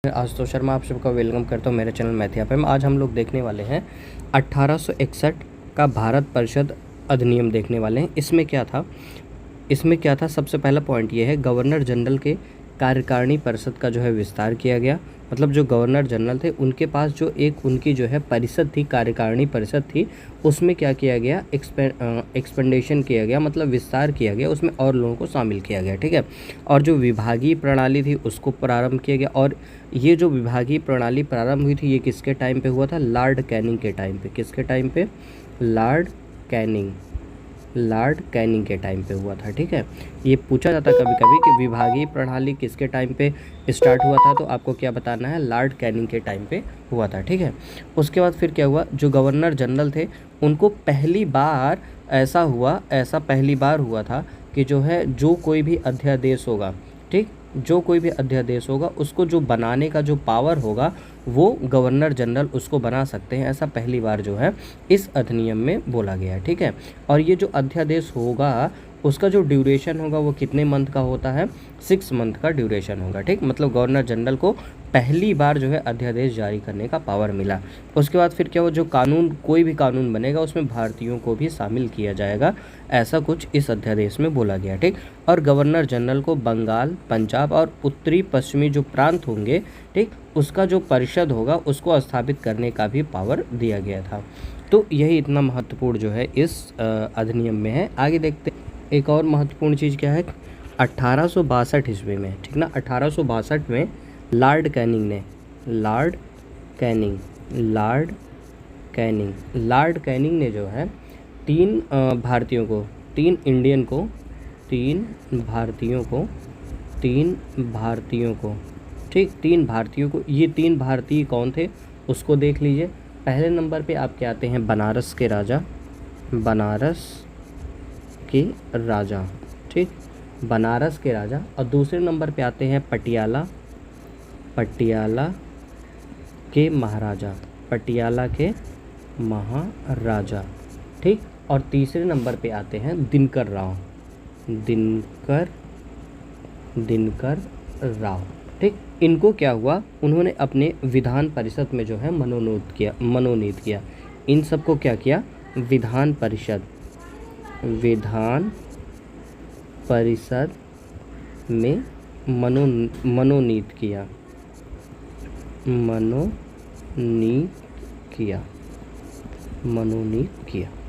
आशुतोष शर्मा आप सबका वेलकम करता हूँ मेरे चैनल मैथिया पे। आज हम लोग देखने वाले हैं 1861 का भारत परिषद अधिनियम देखने वाले हैं। इसमें क्या था सबसे पहला पॉइंट ये है, गवर्नर जनरल के कार्यकारिणी परिषद का जो है विस्तार किया गया। मतलब जो गवर्नर जनरल थे उनके पास जो एक उनकी जो है परिषद थी, कार्यकारिणी परिषद थी, उसमें क्या किया गया, एक्सपेंडेशन किया गया, मतलब विस्तार किया गया, उसमें और लोगों को शामिल किया गया। ठीक है। और जो विभागीय प्रणाली थी उसको प्रारंभ किया गया। और ये जो विभागीय प्रणाली प्रारंभ हुई थी ये किसके टाइम पे हुआ था? लॉर्ड कैनिंग के टाइम पे। किसके टाइम पे? लॉर्ड कैनिंग के टाइम पे हुआ था। ठीक है। ये पूछा जाता कभी कभी कि विभागीय प्रणाली किसके टाइम पे स्टार्ट हुआ था, तो आपको क्या बताना है? लॉर्ड कैनिंग के टाइम पे हुआ था। ठीक है। उसके बाद फिर क्या हुआ, जो गवर्नर जनरल थे उनको पहली बार हुआ था कि जो है जो कोई भी अध्यादेश होगा, ठीक, जो कोई भी अध्यादेश होगा उसको जो बनाने का जो पावर होगा वो गवर्नर जनरल उसको बना सकते हैं। ऐसा पहली बार जो है इस अधिनियम में बोला गया है। ठीक है। और ये जो अध्यादेश होगा उसका जो ड्यूरेशन होगा वो कितने मंथ का होता है? 6 मंथ का ड्यूरेशन होगा। ठीक, मतलब गवर्नर जनरल को पहली बार जो है अध्यादेश जारी करने का पावर मिला। उसके बाद फिर क्या हुआ, जो कानून, कोई भी कानून बनेगा उसमें भारतीयों को भी शामिल किया जाएगा, ऐसा कुछ इस अध्यादेश में बोला गया। ठीक। और गवर्नर जनरल को बंगाल, पंजाब और उत्तरी पश्चिमी जो प्रांत होंगे, ठीक, उसका जो परिषद होगा उसको स्थापित करने का भी पावर दिया गया था। तो यही इतना महत्वपूर्ण जो है इस अधिनियम में है। आगे देखते हैं। एक और महत्वपूर्ण चीज़ क्या है, 1862 ईस्वी में, ठीक ना, 1862 में लॉर्ड कैनिंग ने जो है तीन भारतीयों को, ये 3 भारतीय कौन थे उसको देख लीजिए। पहले नंबर पे आपके आते हैं बनारस के राजा, ठीक, बनारस के राजा। और दूसरे नंबर पे आते हैं पटियाला के महाराजा, ठीक। और तीसरे नंबर पे आते हैं दिनकर राव, ठीक। इनको क्या हुआ, उन्होंने अपने विधान परिषद में जो है मनोनीत किया। इन सबको क्या किया? विधान परिषद में मनोनीत किया,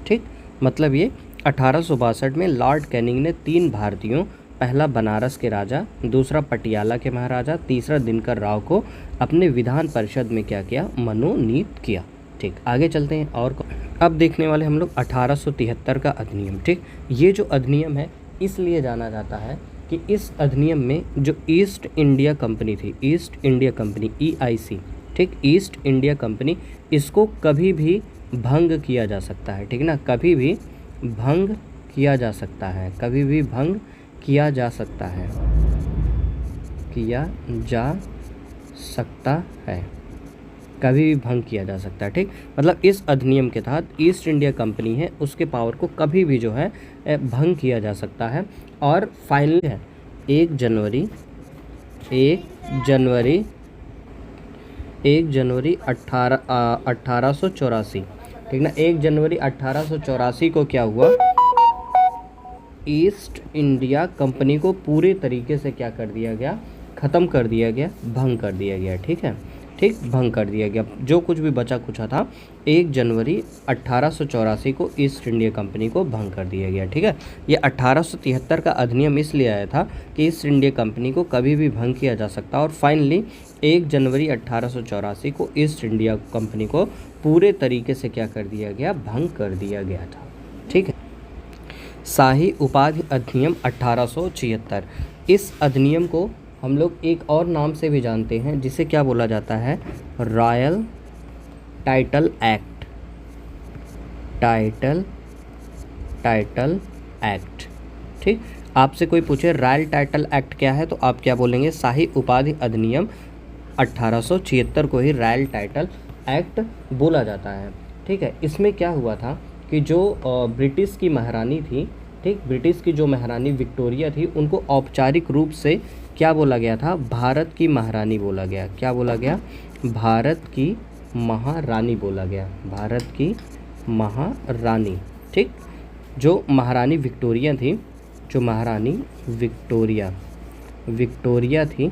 ठीक। मतलब ये 1862 में लॉर्ड कैनिंग ने 3 भारतीयों, पहला बनारस के राजा, दूसरा पटियाला के महाराजा, तीसरा दिनकर राव को अपने विधान परिषद में क्या किया? मनोनीत किया। ठीक, आगे चलते हैं। और अब देखने वाले हम लोग 1873 का अधिनियम। ठीक, ये जो अधिनियम है इसलिए जाना जाता है कि इस अधिनियम में जो ईस्ट इंडिया कंपनी थी, EIC, ठीक, ईस्ट इंडिया कंपनी, इसको कभी भी भंग किया जा सकता है। ठीक ना, कभी भी भंग किया जा सकता है, कभी भी भंग किया जा सकता है। ठीक, मतलब इस अधिनियम के तहत ईस्ट इंडिया कंपनी है उसके पावर को कभी भी जो है भंग किया जा सकता है। और फाइनल है 1 जनवरी 1884, ठीक ना, 1 जनवरी 1884 को क्या हुआ, ईस्ट इंडिया कंपनी को पूरे तरीके से क्या कर दिया गया? ख़त्म कर दिया गया, भंग कर दिया गया। ठीक है, ठीक, भंग कर दिया गया। जो कुछ भी बचा कुचा था 1 जनवरी 1884 को ईस्ट इंडिया कंपनी को भंग कर दिया गया। ठीक है। ये 1873 का अधिनियम इसलिए आया था कि ईस्ट इंडिया कंपनी को कभी भी भंग किया जा सकता, और फाइनली 1 जनवरी 1884 को ईस्ट इंडिया कंपनी को पूरे तरीके से क्या कर दिया गया? भंग कर दिया गया था। ठीक है। शाही उपाधि अधिनियम 1876, इस अधिनियम को हम लोग एक और नाम से भी जानते हैं जिसे क्या बोला जाता है? Royal title act. ठीक, आपसे कोई पूछे रॉयल टाइटल एक्ट क्या है तो आप क्या बोलेंगे? शाही उपाधि अधिनियम 1876 को ही रॉयल टाइटल एक्ट बोला जाता है। ठीक है। इसमें क्या हुआ था कि जो ब्रिटिश की महारानी थी, ठीक, ब्रिटिश की जो महारानी विक्टोरिया थी, उनको औपचारिक रूप से क्या बोला गया था? भारत की महारानी बोला गया। क्या बोला गया? भारत की महारानी बोला गया। भारत की महारानी, ठीक। जो महारानी विक्टोरिया थी, जो महारानी विक्टोरिया थी,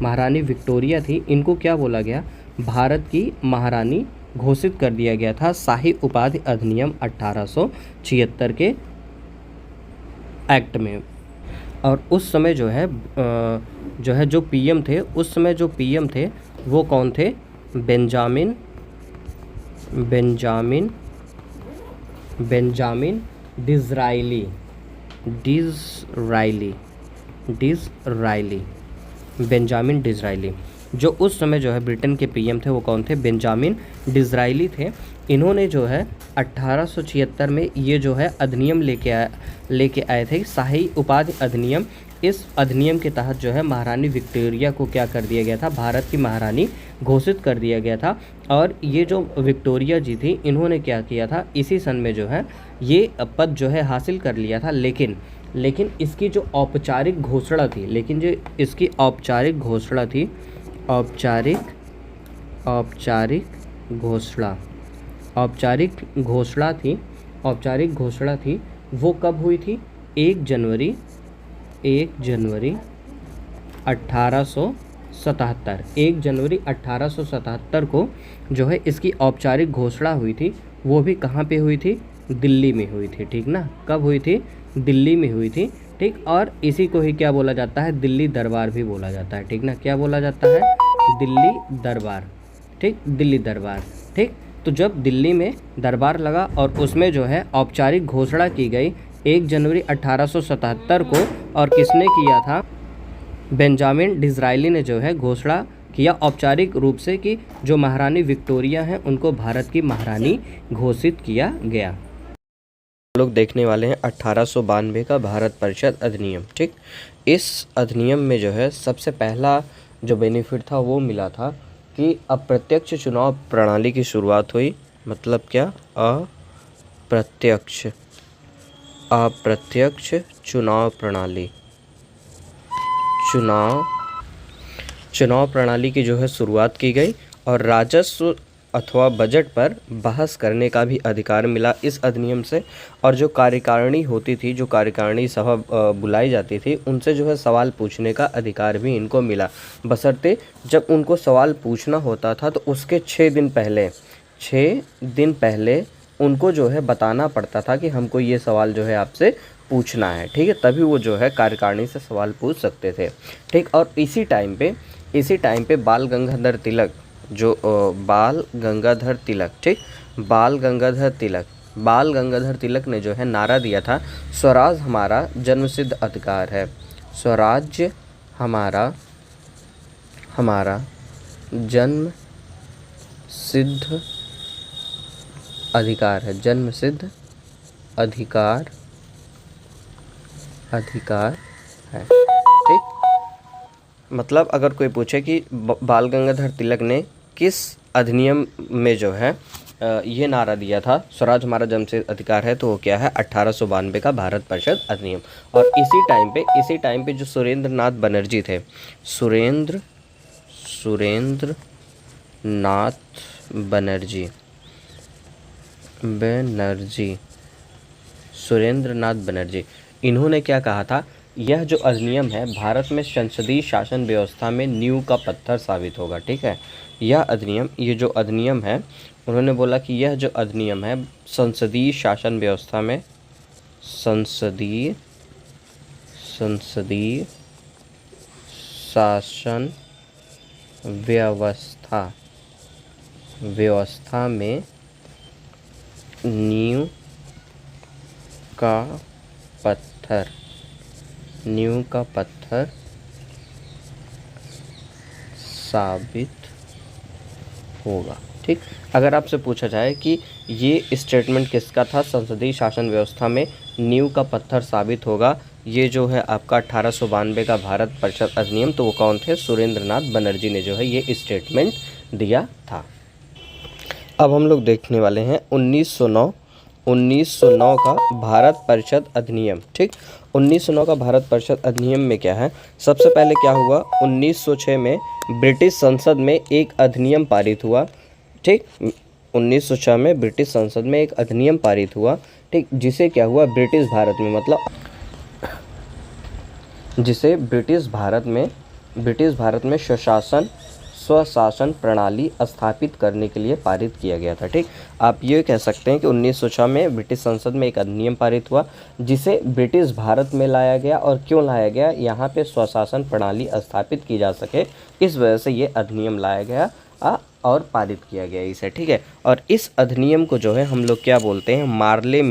महारानी विक्टोरिया थी, इनको क्या बोला गया? भारत की महारानी घोषित कर दिया गया था शाही उपाधि अधिनियम 1876 के एक्ट में। और उस समय जो पीएम थे, उस समय जो पीएम थे वो कौन थे? बेंजामिन डिज़राइली। बेंजामिन डिज़राइली, जो उस समय जो है ब्रिटेन के पीएम थे वो कौन थे? बेंजामिन डिज़राइली थे। इन्होंने जो है 1876 में ये जो है अधिनियम लेके आए थे, शाही उपाधि अधिनियम। इस अधिनियम के तहत जो है महारानी विक्टोरिया को क्या कर दिया गया था? भारत की महारानी घोषित कर दिया गया था। और ये जो विक्टोरिया जी थी, इन्होंने क्या किया था? इसी सन में जो है ये पद जो है हासिल कर लिया था। लेकिन इसकी जो औपचारिक घोषणा थी, औपचारिक घोषणा थी, वो कब हुई थी? 1 जनवरी 1877। 1 जनवरी 1877 को जो है इसकी औपचारिक घोषणा हुई थी। वो भी कहाँ पे हुई थी? दिल्ली में हुई थी, ठीक ना। कब हुई थी? दिल्ली में हुई थी, ठीक। और इसी को ही क्या बोला जाता है? दिल्ली दरबार भी बोला जाता है, ठीक ना। क्या बोला जाता है? दिल्ली दरबार, ठीक। दिल्ली दरबार, ठीक। तो जब दिल्ली में दरबार लगा और उसमें जो है औपचारिक घोषणा की गई 1 जनवरी 1877 को, और किसने किया था? बेंजामिन डिज़राइली ने जो है घोषणा किया औपचारिक रूप से कि जो महारानी विक्टोरिया हैं उनको भारत की महारानी घोषित किया गया। लोग देखने वाले हैं 1892 का भारत परिषद अधिनियम, ठीक। इस अधिनियम में जो है सबसे पहला जो बेनिफिट था वो मिला था कि अप्रत्यक्ष चुनाव प्रणाली की शुरुआत हुई। मतलब क्या? अप्रत्यक्ष चुनाव प्रणाली, चुनाव प्रणाली की जो है शुरुआत की गई। और राजस्व अथवा बजट पर बहस करने का भी अधिकार मिला इस अधिनियम से। और जो कार्यकारिणी होती थी, जो कार्यकारिणी सभा बुलाई जाती थी, उनसे जो है सवाल पूछने का अधिकार भी इनको मिला। बशर्ते जब उनको सवाल पूछना होता था तो उसके 6 दिन पहले उनको जो है बताना पड़ता था कि हमको ये सवाल जो है आपसे पूछना है, ठीक है। तभी वो जो है कार्यकारिणी से सवाल पूछ सकते थे, ठीक। और इसी टाइम पे बाल गंगाधर तिलक, बाल गंगाधर तिलक ने जो है नारा दिया था, स्वराज हमारा जन्मसिद्ध अधिकार है। स्वराज्य हमारा जन्मसिद्ध अधिकार है। जन्मसिद्ध अधिकार है, ठीक। मतलब अगर कोई पूछे कि बाल गंगाधर तिलक ने किस अधिनियम में जो है ये नारा दिया था, स्वराज हमारा जन्मसिद्ध अधिकार है, तो वो क्या है? 1892 का भारत परिषद अधिनियम। और इसी टाइम पे जो सुरेंद्र नाथ बनर्जी थे, सुरेंद्र नाथ बनर्जी, इन्होंने क्या कहा था? यह जो अधिनियम है भारत में संसदीय शासन व्यवस्था में नींव का पत्थर साबित होगा, ठीक है। ये जो अधिनियम है, उन्होंने बोला कि यह जो अधिनियम है संसदीय शासन व्यवस्था में, संसदीय शासन व्यवस्था में नींव का पत्थर साबित होगा, ठीक। अगर आपसे पूछा जाए कि ये स्टेटमेंट किसका था, संसदीय शासन व्यवस्था में नींव का पत्थर साबित होगा, ये जो है आपका 1892 का भारत परिषद अधिनियम, तो वो कौन थे? सुरेंद्र नाथ बनर्जी ने जो है ये स्टेटमेंट दिया था। अब हम लोग देखने वाले हैं 1909 का भारत परिषद अधिनियम, ठीक। 1909 का भारत परिषद अधिनियम में क्या है, सबसे पहले क्या हुआ, 1906 में ब्रिटिश संसद में एक अधिनियम पारित हुआ। ठीक, 1906 में ब्रिटिश संसद में एक अधिनियम पारित हुआ। ठीक, जिसे क्या हुआ, ब्रिटिश भारत में, मतलब जिसे ब्रिटिश भारत में स्वशासन प्रणाली स्थापित करने के लिए पारित किया गया था। ठीक, आप ये कह सकते हैं कि 1906 में ब्रिटिश संसद में एक अधिनियम पारित हुआ जिसे ब्रिटिश भारत में लाया गया। और क्यों लाया गया, यहाँ पे स्वशासन प्रणाली स्थापित की जा सके, इस वजह से ये अधिनियम लाया गया और पारित किया गया इसे। ठीक है, और इस अधिनियम को जो है हम लोग क्या बोलते हैं, मार्ले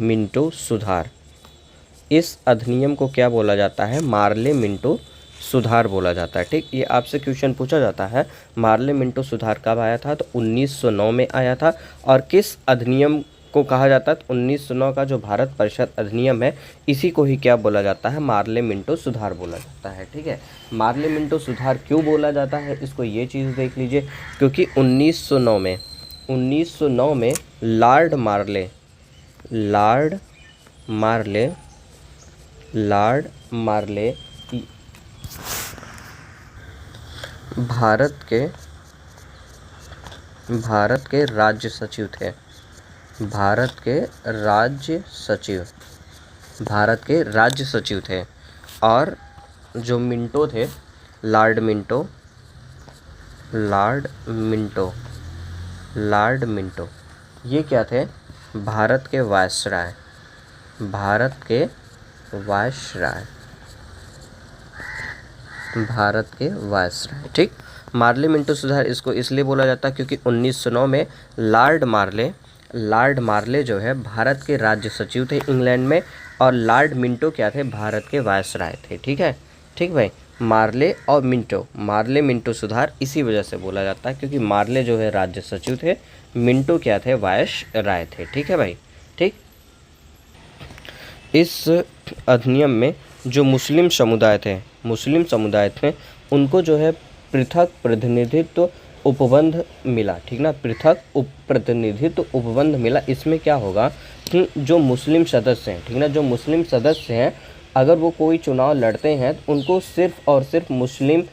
मिंटो सुधार। इस अधिनियम को क्या बोला जाता है, मार्ले मिंटो सुधार बोला जाता है। ठीक, ये आपसे क्वेश्चन पूछा जाता है, मार्ले मिंटो सुधार कब आया था, तो 1909 में आया था। और किस अधिनियम को कहा जाता है, 1909 का जो भारत परिषद अधिनियम है, इसी को ही क्या बोला जाता है, मार्ले मिंटो सुधार बोला जाता है। ठीक है, मार्ले मिंटो सुधार क्यों बोला जाता है, इसको ये चीज़ देख लीजिए, क्योंकि 1909 में लॉर्ड मार्ले भारत के राज्य सचिव थे। भारत के राज्य सचिव थे। और जो मिंटो थे, लॉर्ड मिंटो, ये क्या थे, भारत के वायसराय। ठीक, मार्ले मिंटो सुधार इसको इसलिए बोला जाता है क्योंकि 1909 में लॉर्ड मार्ले जो है भारत के राज्य सचिव थे इंग्लैंड में, और लॉर्ड मिंटो क्या थे, भारत के वायसराय थे। ठीक है, ठीक भाई, मार्ले मिंटो सुधार इसी वजह से बोला जाता है क्योंकि मार्ले जो है राज्य सचिव थे, मिंटो क्या थे, वायसराय थे। ठीक है भाई, ठीक। इस अधिनियम में जो मुस्लिम समुदाय थे उनको जो है पृथक प्रतिनिधित्व उपबंध मिला। ठीक ना, पृथक प्रतिनिधित्व उपबंध मिला। इसमें क्या होगा कि जो मुस्लिम सदस्य हैं, ठीक ना, जो मुस्लिम सदस्य हैं, अगर वो कोई चुनाव लड़ते हैं तो उनको सिर्फ और सिर्फ मुस्लिम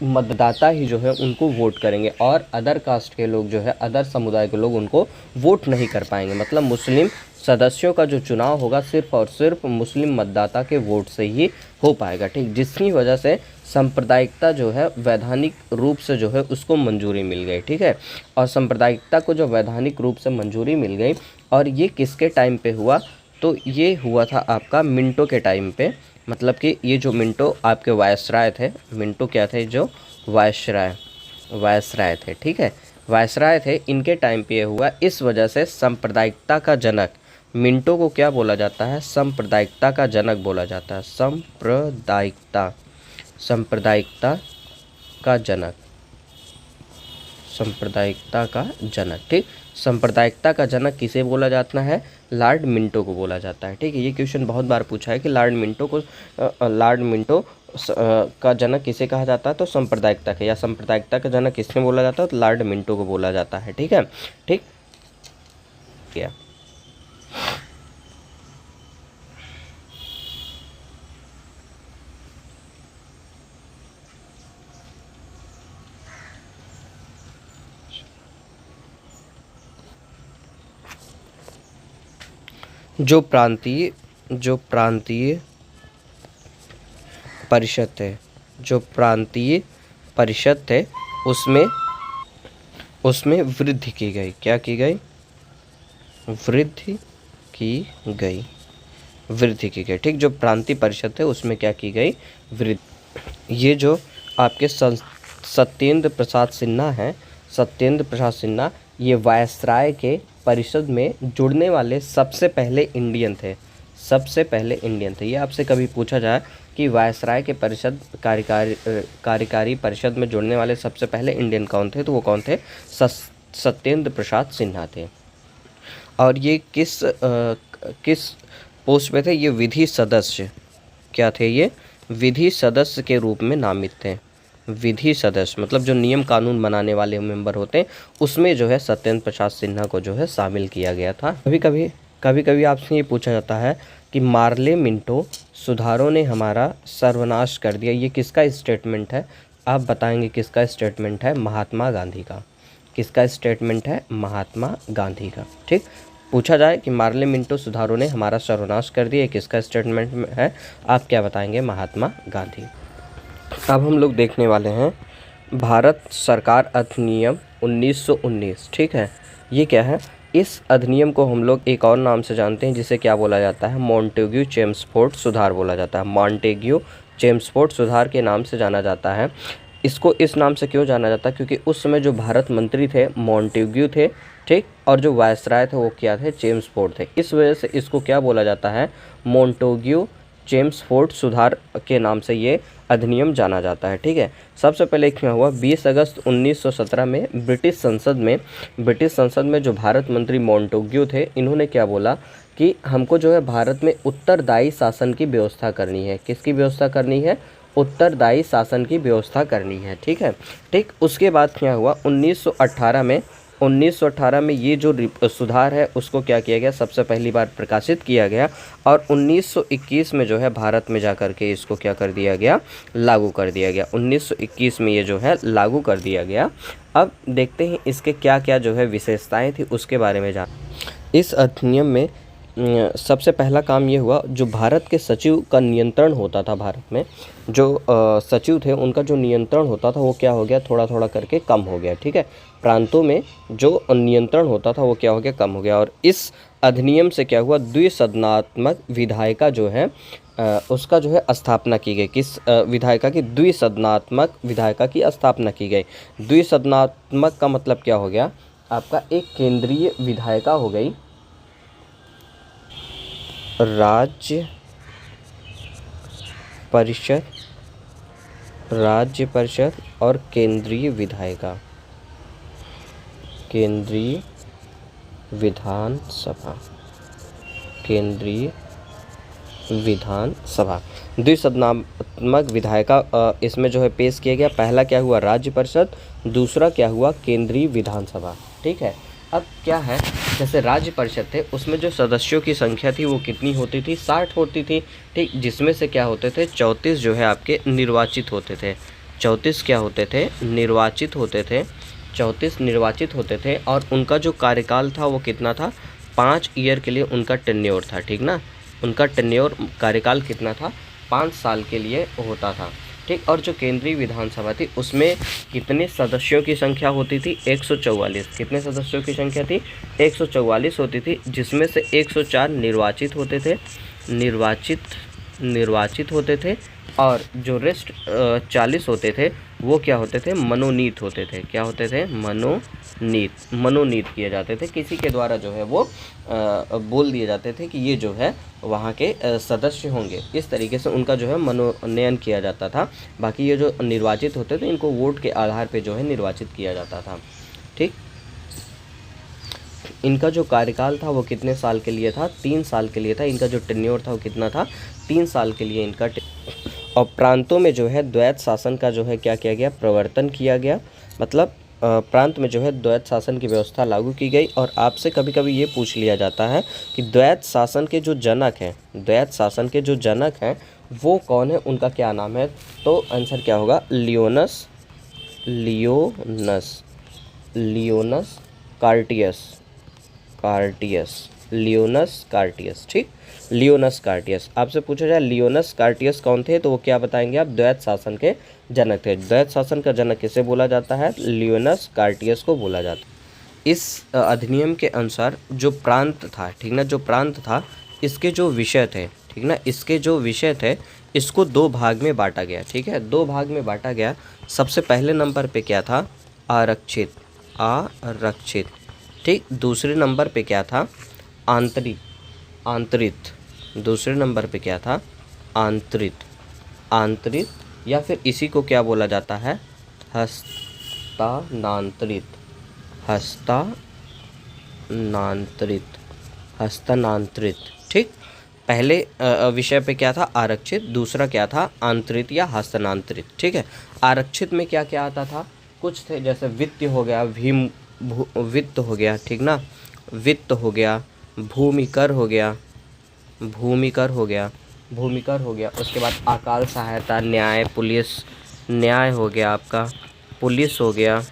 मतदाता ही जो है उनको वोट करेंगे, और अदर कास्ट के लोग जो है, अदर समुदाय के लोग उनको वोट नहीं कर पाएंगे। मतलब मुस्लिम सदस्यों का जो चुनाव होगा सिर्फ और सिर्फ मुस्लिम मतदाता के वोट से ही हो पाएगा। ठीक, जिसकी वजह से सांप्रदायिकता जो है वैधानिक रूप से जो है उसको मंजूरी मिल गई। ठीक है, और सांप्रदायिकता को जो वैधानिक रूप से मंजूरी मिल गई, और ये किसके टाइम पे हुआ, तो ये हुआ था आपका मिंटो के टाइम पे। मतलब कि ये जो मिंटो आपके वायसराय थे, मिंटो क्या थे, जो वायसराय थे। ठीक है, वायसराय थे, इनके टाइम पे ये हुआ। इस वजह से सांप्रदायिकता का जनक मिंटो को क्या बोला जाता है, सांप्रदायिकता का जनक बोला जाता है। सांप्रदायिकता का जनक। ठीक, सांप्रदायिकता का जनक किसे बोला जाता है, लॉर्ड मिंटो को बोला जाता है। ठीक है, ये क्वेश्चन बहुत बार पूछा है कि लॉर्ड मिंटो का जनक किसे कहा जाता है, तो सांप्रदायिकता के, या सांप्रदायिकता का जनक किसने बोला जाता है, तो लॉर्ड मिंटो को बोला जाता है। ठीक है, ठीक क्या, जो प्रांतीय परिषद थे उसमें वृद्धि की गई। क्या की गई, वृद्धि की गई। ठीक, जो प्रांतीय परिषद थे उसमें क्या की गई, वृद्धि। ये जो आपके सत्येंद्र प्रसाद सिन्हा, ये वायसराय के परिषद में जुड़ने वाले सबसे पहले इंडियन थे। ये आपसे कभी पूछा जाए कि वायसराय के परिषद कार्यकारी परिषद में जुड़ने वाले सबसे पहले इंडियन कौन थे, तो वो कौन थे, सत्येंद्र प्रसाद सिन्हा थे। और ये किस पोस्ट पे थे, ये विधि सदस्य। क्या थे, ये विधि सदस्य के रूप में नामित थे। विधि सदस्य मतलब जो नियम कानून बनाने वाले मेंबर होते हैं उसमें जो है सत्येंद्र प्रसाद सिन्हा को जो है शामिल किया गया था। कभी कभी आपसे ये पूछा जाता है कि मार्ले मिंटो सुधारों ने हमारा सर्वनाश कर दिया, ये किसका स्टेटमेंट है? आप बताएंगे किसका स्टेटमेंट है? महात्मा गांधी का। किसका स्टेटमेंट है? महात्मा गांधी का। ठीक, पूछा जाए कि मार्ले मिंटो सुधारों ने हमारा सर्वनाश कर दिया, किसका स्टेटमेंट है? आप क्या बताएंगे? महात्मा गांधी। अब हम लोग देखने वाले हैं भारत सरकार अधिनियम 1919। ठीक है, ये क्या है? इस अधिनियम को हम लोग एक और नाम से जानते हैं जिसे क्या बोला जाता है? मॉन्टेग्यू चेम्सफोर्ड सुधार बोला जाता है। मॉन्टेग्यू चेम्सफोर्ड सुधार के नाम से जाना जाता है। इसको इस नाम से क्यों जाना जाता है? क्योंकि उस समय जो भारत मंत्री थे मॉन्टेग्यू थे, ठीक, और जो वायसराय थे वो क्या थे? चेम्सफोर्ड थे। इस वजह से इसको क्या बोला जाता है? मॉन्टेग्यू चेम्सफोर्ड सुधार के नाम से ये अधिनियम जाना जाता है। ठीक है, सबसे पहले क्या हुआ? 20 अगस्त 1917 में ब्रिटिश संसद में जो भारत मंत्री मॉन्टेग्यू थे, इन्होंने क्या बोला कि हमको जो है भारत में उत्तरदायी शासन की व्यवस्था करनी है। किसकी व्यवस्था करनी है? उत्तरदायी शासन की व्यवस्था करनी है। ठीक है, ठीक, उसके बाद क्या हुआ? 1918 में ये जो सुधार है उसको क्या किया गया? सबसे पहली बार प्रकाशित किया गया और 1921 में जो है भारत में जा कर के इसको क्या कर दिया गया? लागू कर दिया गया। 1921 में ये जो है लागू कर दिया गया। अब देखते हैं इसके क्या क्या जो है विशेषताएं थी उसके बारे में जान। इस अधिनियम में सबसे पहला काम ये हुआ, जो भारत के सचिव का नियंत्रण होता था, भारत में जो सचिव थे उनका जो नियंत्रण होता था वो क्या हो गया? थोड़ा थोड़ा करके कम हो गया। ठीक है, प्रांतों में जो नियंत्रण होता था वो क्या हो गया? कम हो गया। और इस अधिनियम से क्या हुआ? द्विसदनात्मक विधायिका जो है उसका जो है स्थापना की गई। किस विधायिका की? द्विसदनात्मक विधायिका की स्थापना की गई। द्विसदनात्मक का मतलब क्या हो गया? आपका एक केंद्रीय विधायिका हो गई, राज्य परिषद और केंद्रीय विधायिका, केंद्रीय विधानसभा, केंद्रीय विधानसभा। द्विसदनात्मक विधायिका इसमें जो है पेश किया गया। पहला क्या हुआ? राज्य परिषद, दूसरा क्या हुआ? केंद्रीय विधानसभा। ठीक है, अब क्या है, जैसे राज्य परिषद थे उसमें जो सदस्यों की संख्या थी वो कितनी होती थी? 60 होती थी। ठीक, जिसमें से क्या होते थे? 34 जो है आपके निर्वाचित होते थे। 34 क्या होते थे? निर्वाचित होते थे। 34 निर्वाचित होते थे और उनका जो कार्यकाल था वो कितना था? 5 ईयर के लिए उनका टेन्योर था। ठीक ना, उनका टेन्योर कार्यकाल कितना था? 5 साल के लिए होता था। ठीक, और जो केंद्रीय विधानसभा थी उसमें कितने सदस्यों की संख्या होती थी? 144। कितने सदस्यों की संख्या थी? 144 होती थी, जिसमें से 104 निर्वाचित होते थे, निर्वाचित होते थे, और जो रेस्ट 40 होते थे वो क्या होते थे? मनोनीत होते थे। क्या होते थे? मनोनीत किए जाते थे। किसी के द्वारा जो है वो बोल दिए जाते थे कि ये जो है वहाँ के सदस्य होंगे। इस तरीके से उनका जो है मनोनयन किया जाता था। बाकी ये जो निर्वाचित होते थे इनको वोट के आधार पे जो है निर्वाचित किया जाता था। ठीक, इनका जो कार्यकाल था वो कितने साल के लिए था? 3 साल के लिए था। इनका जो टेन्योर था वो कितना था? 3 साल के लिए इनका। और प्रांतों में जो है द्वैत शासन का जो है क्या किया गया? प्रवर्तन किया गया। मतलब प्रांत में जो है द्वैत शासन की व्यवस्था लागू की गई। और आपसे कभी कभी ये पूछ लिया जाता है कि द्वैत शासन के जो जनक हैं, द्वैत शासन के जो जनक हैं वो कौन है, उनका क्या नाम है? तो आंसर क्या होगा? लियोनस कार्टियस। ठीक, लियोनस कार्टियस। आपसे पूछा जाए लियोनस कार्टियस कौन थे तो वो क्या बताएंगे आप? द्वैत शासन के जनक थे। द्वैत शासन का जनक किसे बोला जाता है? लियोनस कार्टियस को बोला जाता है। इस अधिनियम के अनुसार जो प्रांत था, ठीक ना, जो प्रांत था इसके जो विषय थे, ठीक ना, इसके जो विषय थे इसको 2 भाग में बांटा गया। ठीक है, 2 भाग में बांटा गया। सबसे पहले नंबर पे क्या था? आरक्षित। ठीक, दूसरे नंबर पे क्या था? आंतरित। दूसरे नंबर पे क्या था? आंतरित, या फिर इसी को क्या बोला जाता है? हस्तानांतरित। ठीक, पहले विषय पे क्या था, आरक्षित, दूसरा क्या था, आंतरिक या हस्तांतरित। ठीक है, आरक्षित में क्या क्या आता था, कुछ थे जैसे वित्त हो गया, वित्त हो गया, ठीक ना, वित्त हो गया, भूमिकर हो गया, भूमिकर हो गया, भूमिकर हो गया, उसके बाद अकाल सहायता, न्याय, पुलिस, न्याय हो गया आपका, पुलिस हो गया,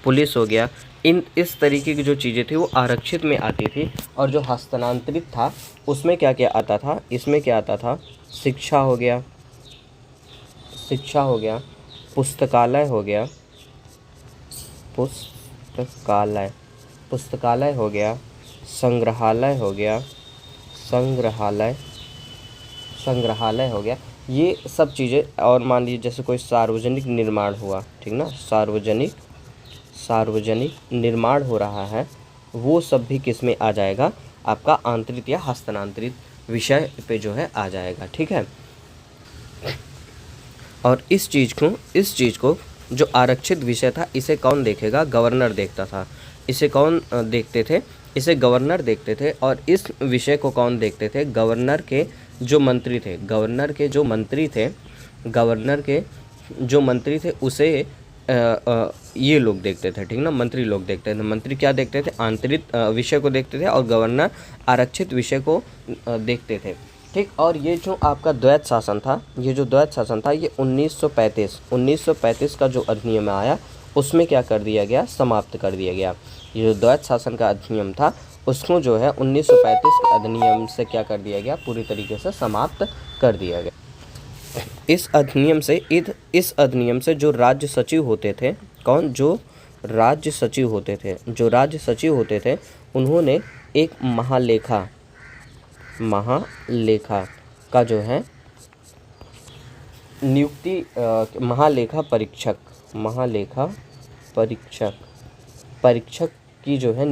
पुलिस हो गया। इन इस तरीके की जो चीज़ें थी वो आरक्षित में आती थी। और जो हस्तांतरित था उसमें क्या क्या आता था, इसमें क्या आता था, शिक्षा हो गया, शिक्षा हो गया, पुस्तकालय हो गया, पुस्तकालय, पुस्तकालय हो गया, संग्रहालय हो गया, संग्रहालय, संग्रहालय हो गया। ये सब चीज़ें, और मान लीजिए जैसे कोई सार्वजनिक निर्माण हुआ, ठीक ना, सार्वजनिक, सार्वजनिक निर्माण हो रहा है, वो सब भी किस में आ जाएगा, आपका आंतरिक या हस्तांतरित विषय पे जो है आ जाएगा। ठीक है, और इस चीज़ को जो आरक्षित विषय था इसे कौन देखेगा, गवर्नर देखता था। इसे कौन देखते थे, इसे गवर्नर देखते थे। और इस विषय को कौन देखते थे, गवर्नर के जो मंत्री थे, गवर्नर के जो मंत्री थे, गवर्नर के जो मंत्री थे उसे ये लोग देखते थे, ठीक ना, मंत्री लोग देखते थे। मंत्री क्या देखते थे, आंतरिक विषय को देखते थे, और गवर्नर आरक्षित विषय को देखते थे। ठीक, और ये जो आपका द्वैत शासन था, ये जो द्वैत शासन था ये 1935 का जो अधिनियम आया उसमें क्या कर दिया गया, समाप्त कर दिया गया। ये जो द्वैत शासन का अधिनियम था उसको जो है 1935 के अधिनियम से क्या कर दिया गया, पूरी तरीके से समाप्त कर दिया गया। इस अधिनियम से जो राज्य सचिव होते थे, कौन, जो राज्य सचिव होते थे, जो राज्य सचिव होते थे उन्होंने एक महालेखा का जो है नियुक्ति, महालेखा परीक्षक की जो है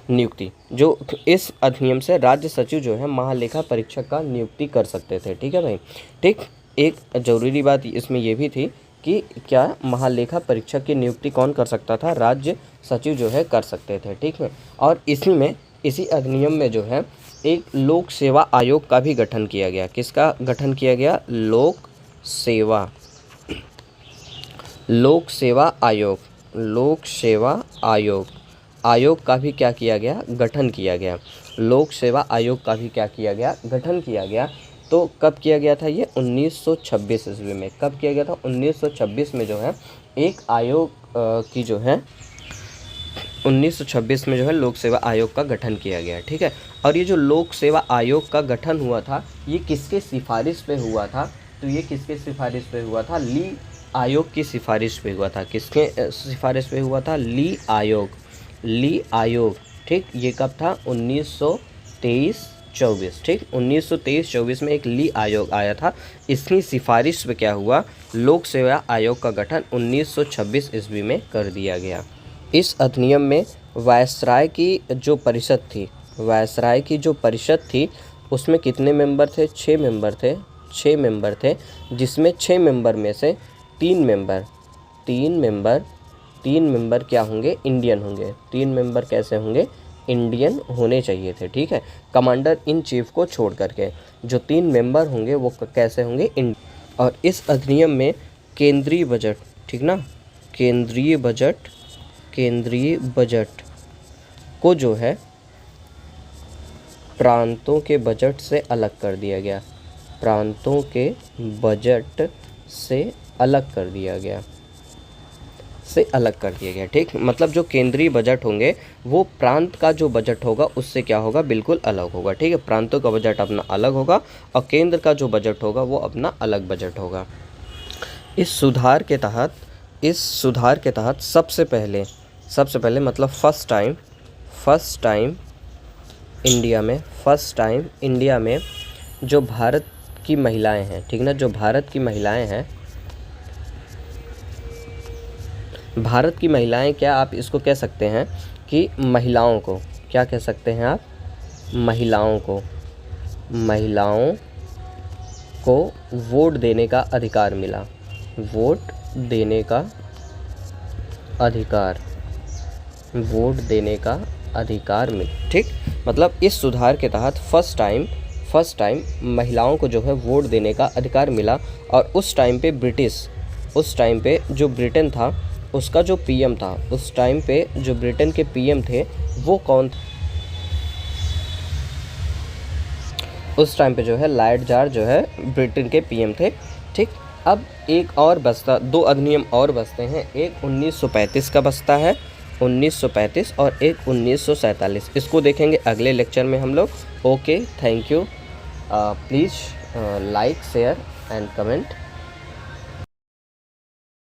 नियुक्ति, जो इस अधिनियम से राज्य सचिव जो है महालेखा परीक्षक का नियुक्ति कर सकते थे। ठीक है भाई, ठीक। एक ज़रूरी बात इसमें यह भी थी कि क्या, महालेखा परीक्षक की नियुक्ति कौन कर सकता था, राज्य सचिव जो है कर सकते थे। ठीक है, और इसी अधिनियम में जो है एक लोक सेवा आयोग का भी गठन किया गया। किसका गठन किया गया, लोक सेवा आयोग का भी क्या किया गया, गठन किया गया। लोक सेवा आयोग का भी क्या किया गया, गठन किया गया। तो कब किया गया था ये, 1926 ईस्वी में। कब किया गया था, 1926 में जो है एक आयोग की जो है 1926 में जो है लोक सेवा आयोग का गठन किया गया। ठीक है, और ये जो लोक सेवा आयोग का गठन हुआ था ये किसके सिफारिश पे हुआ था, तो ये किसके सिफारिश पे हुआ था, ली आयोग की सिफारिश पे हुआ था। किसके सिफारिश पे हुआ था, ली आयोग। ठीक, ये कब था, 1923-24। ठीक, 1923-24 में एक ली आयोग आया था। इसकी सिफारिश पे क्या हुआ, लोक सेवा आयोग का गठन 1926 ईस्वी में कर दिया गया। इस अधिनियम में वायसराय की जो परिषद थी उसमें कितने मेंबर थे, 6 मेंबर थे, जिसमें 6 मेंबर में से 3 मेंबर क्या होंगे, इंडियन होंगे। 3 मेंबर कैसे होंगे, इंडियन होने चाहिए थे। ठीक है, कमांडर इन चीफ को छोड़ करके जो 3 मेंबर होंगे वो कैसे होंगे, इंडियन। और इस अधिनियम में केंद्रीय बजट, ठीक ना, केंद्रीय बजट को जो है प्रांतों के बजट से अलग कर दिया गया, प्रांतों के बजट से अलग कर दिया गया, ठीक, मतलब जो केंद्रीय बजट होंगे वो प्रांत का जो बजट होगा उससे क्या होगा, बिल्कुल अलग होगा। ठीक है, प्रांतों का बजट अपना अलग होगा और केंद्र का जो बजट होगा वो अपना अलग बजट होगा। इस सुधार के तहत सबसे पहले मतलब फर्स्ट टाइम इंडिया में जो भारत की महिलाएं हैं, ठीक ना, जो भारत की महिलाएं क्या आप इसको कह सकते हैं कि महिलाओं को क्या कह सकते हैं आप, महिलाओं को वोट देने का अधिकार मिला, वोट देने का अधिकार वोट देने का अधिकार मिल, ठीक। मतलब इस सुधार के तहत फर्स्ट टाइम महिलाओं को जो है वोट देने का अधिकार मिला। और उस टाइम पे जो ब्रिटेन था उसका जो पीएम था, उस टाइम पे जो ब्रिटेन के पीएम थे वो कौन थे? उस टाइम पे जो है लॉर्ड जॉर्ज जो है ब्रिटेन के पीएम थे, ठीक। अब एक और बचता, दो अधिनियम और बचते हैं, एक 1935 का बचता है, 1935, और एक 1947। इसको देखेंगे अगले लेक्चर में हम लोग। Okay, thank you. Please like, share and comment.